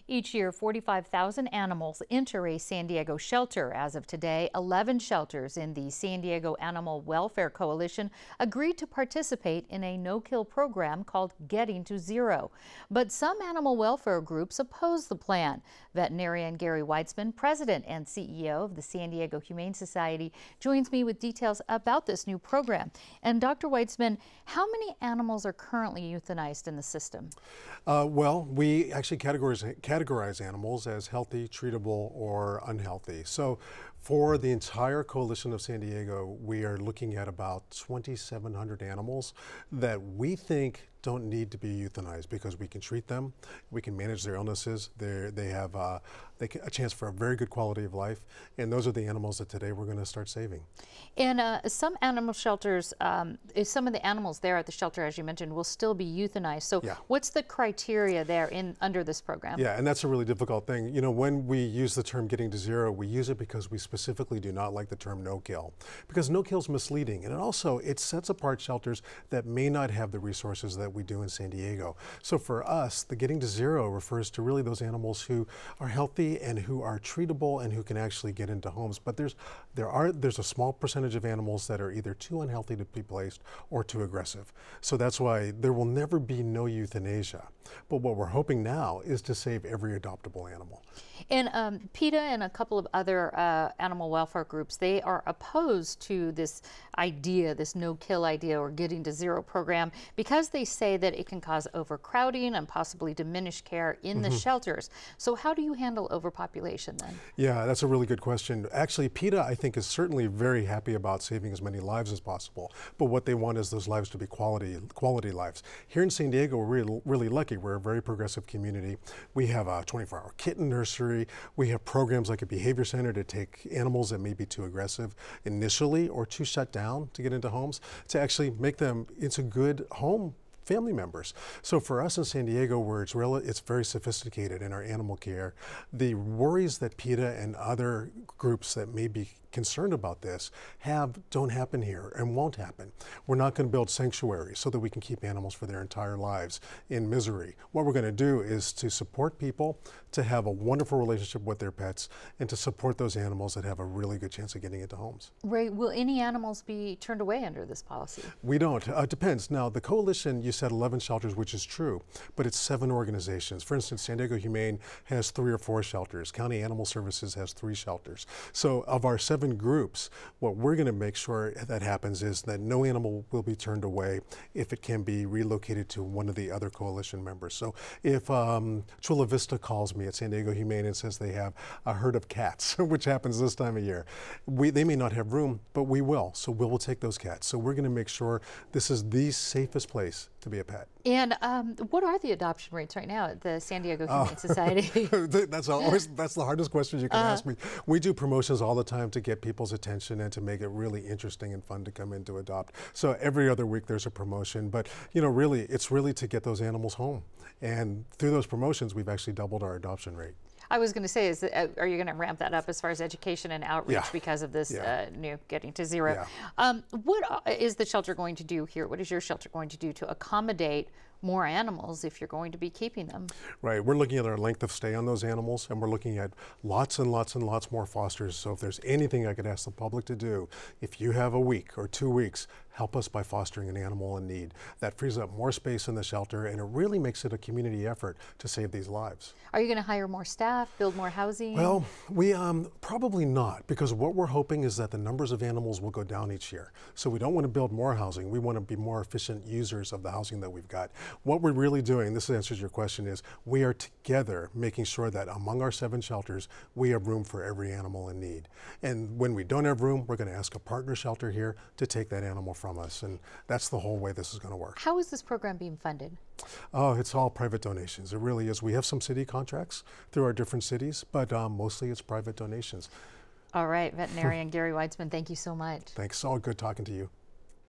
Each year, 45,000 animals enter a San Diego shelter. As of today, 11 shelters in the San Diego Animal Welfare Coalition agreed to participate in a no-kill program called Getting to Zero. But some animal welfare groups oppose the plan. Veterinarian Gary Weitzman, president and CEO of the San Diego Humane Society, joins me with details about this new program. And Dr. Weitzman, how many animals are currently euthanized in the system? Well, we actually categorize animals as healthy, treatable, or unhealthy. So for the entire coalition of San Diego, we are looking at about 2,700 animals that we think don't need to be euthanized because we can treat them, we can manage their illnesses, they have a chance for a very good quality of life, and those are the animals that today we're going to start saving. And some animal shelters, some of the animals there at the shelter, as you mentioned, will still be euthanized. So yeah. What's the criteria there under this program? Yeah, and that's a really difficult thing. You know, when we use the term getting to zero, we use it because we specifically do not like the term no-kill, because no-kill is misleading, and it sets apart shelters that may not have the resources that we do in San Diego. So for us, the getting to zero refers to really those animals who are healthy and who are treatable and who can actually get into homes. But there's a small percentage of animals that are either too unhealthy to be placed or too aggressive. So that's why there will never be no euthanasia. But what we're hoping now is to save every adoptable animal. And PETA and a couple of other animal welfare groups, they are opposed to this idea, this no-kill idea or getting to zero program, because they say that it can cause overcrowding and possibly diminish care in the shelters. So how do you handle overpopulation then? Yeah, that's a really good question. Actually, PETA, I think, is certainly very happy about saving as many lives as possible. But what they want is those lives to be quality lives. Here in San Diego, we're really lucky. We're a very progressive community. We have a 24-hour kitten nursery. We have programs like a behavior center to take animals that may be too aggressive initially or too shut down to get into homes, to actually make them into good home family members. So for us in San Diego, where it's very sophisticated in our animal care, the worries that PETA and other groups that may be concerned about this don't happen here and won't happen. We're not going to build sanctuaries so that we can keep animals for their entire lives in misery. What we're going to do is to support people to have a wonderful relationship with their pets and to support those animals that have a really good chance of getting into homes. Ray, will any animals be turned away under this policy? We don't. It depends. Now, the coalition, you said 11 shelters, which is true, but it's 7 organizations. For instance, San Diego Humane has 3 or 4 shelters. County Animal Services has 3 shelters. So of our 7 groups, what we're going to make sure that happens is that no animal will be turned away if it can be relocated to one of the other coalition members. So if Chula Vista calls me at San Diego Humane and says they have a herd of cats, which happens this time of year, they may not have room, but we will. So we will take those cats. So we're going to make sure this is the safest place to be a pet. And what are the adoption rates right now at the San Diego Humane Society? That's the hardest question you can ask me. We do promotions all the time to get people's attention and to make it really interesting and fun to come in to adopt. So every other week there's a promotion, but you know, really, it's really to get those animals home. And through those promotions, we've actually doubled our adoption rate. I was going to say, are you going to ramp that up as far as education and outreach because of this new getting to zero? Yeah. What is the shelter going to do here? What is your shelter going to do to accommodate more animals if you're going to be keeping them? Right. We're looking at our length of stay on those animals, and we're looking at lots and lots and lots more fosters. So if there's anything I could ask the public to do, if you have a week or 2 weeks, help us by fostering an animal in need. That frees up more space in the shelter, and it really makes it a community effort to save these lives. Are you going to hire more staff, build more housing? Well, we probably not, because what we're hoping is that the numbers of animals will go down each year. So we don't want to build more housing. We want to be more efficient users of the housing that we've got. What we're really doing, this answers your question, is we are together making sure that among our 7 shelters, we have room for every animal in need. And when we don't have room, we're going to ask a partner shelter here to take that animal from us. And that's the whole way this is going to work. How is this program being funded? Oh, it's all private donations. It really is. We have some city contracts through our different cities, but mostly it's private donations. All right, veterinarian Gary Weitzman, thank you so much. Thanks. All good talking to you.